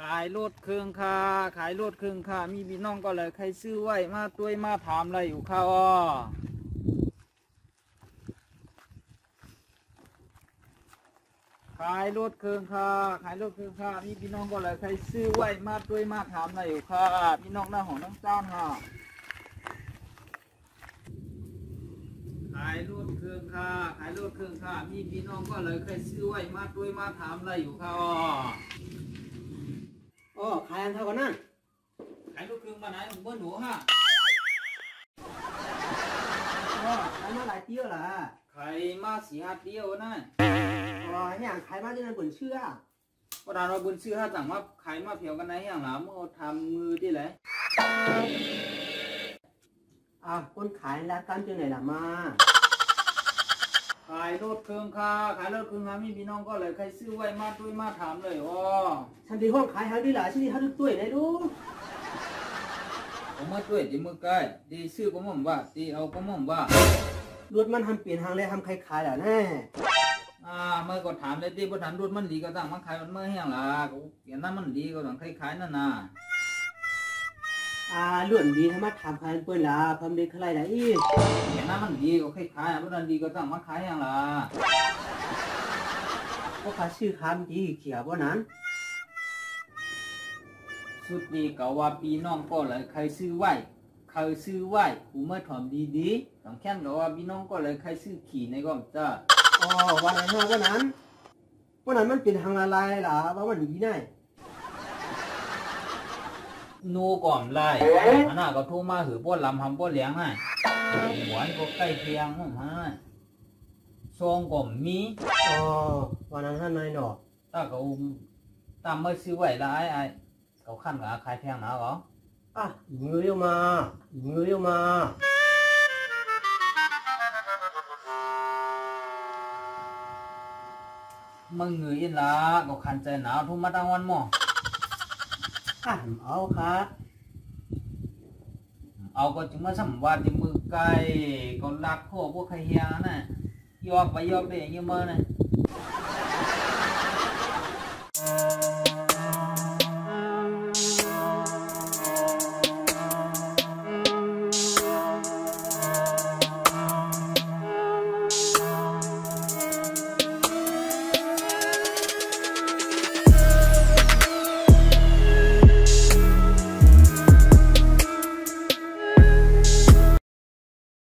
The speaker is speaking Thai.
ขายรถเครื่องค่าขายรถเครื่องค่ามีพี่น้องก็เลยใครซื้อไว้มาตัวมาถามอะไรอยู่ค่ะอ้อขายรถเครื่องค่าขายรถเครื่องค่ามีพี่น้องก็เลยใครซื้อไว้มาตัวมาถามอะไรอยู่ค่ะพี่น้องหน้าของน้องเจ้าค่ะขายรถเครื่องค่าขายรถเครื่องค่ามีพี่น้องก็เลยใครซื้อไว้มาตัวมาถามอะไรอยู่ค่ะอ้อขายอันเท่ากันนั่นขายรถเครื่องมาไหนผมว่าหนูฮะขายมาหลายเตี้ยวล่ะขายมา4-5เตี้ยวนั่นอย่างขายมาที่นั่นบนเชื่อก็ดานว่าบนเชื่อถ้าสั่งมาขายมาเพียวกันไหนอย่างหล่ะเมื่อทำมือที่ไหนคนขายแล้วกันจังไหนล่ะมาขายรถเครื่องค่าขายรถเครื่องค่ามีพี่น้องก็เลยใครซื้อไว้มาด้วยมาถามเลยฉันที่ห้องขายหาดีหล่ะฉันที่เขาด้วยไหนดูผมมาด้วยดีมือใกล้ดีซื้อก็มั่มว่าดีเอาก็มั่มว่ารถมันทำเปลี่ยนทางเลยทำใครขายล่ะแน่เมื่อก็ถามเลยดีพอถามรถมันดีก็ตั้งมาขายมันเมื่อแห้งล่ะก็เปลี่ยนนั้นมันดีก็ต้องใครขายนั่นน่ะล้วนดีทำมาถามใครเปิ้ลล่ะทำดีใครล่ะอีเปลี่ยนนั้นมันดีก็ใครขายรถนั้นดีก็ตั้งมาขายแห้งล่ะพวกเขาชื่อคำดีเขียวบ่นั้นสุดดีก็ว่าปีน้องก็เลยใครซื้อไว้ใครซื้อไว้กูเมื่อถอมดีๆต้องแค่นก็ว่าพี่น้องก็เลยใครซื้อขี่ในก็จ้าวันนั้นมันเป็นทางละลายล่ะว่ามันดีได้นูก่อมไล่อันน่ะก็โทรมาหือป้อนลำทำป้อนเลี้ยงให้หวานก็ใกล้เคียงมั่งฮะซองก่อมมีวันนั้นท่านนายหนอถ้าเขาตามไม่ซื้อไว้ละไอ้เขาขั้นกับขายแพงนะเหรอเงยมามึงเงยละก็คันใจหนาวทุ่มมาตั้งวันหม้อเอาครับเอาก็จึงมาสัมวัติมือไก่ก็รักพ่อพวกใครเฮียน่ะยอกไปยอกได้ยังเมื่อน่ะ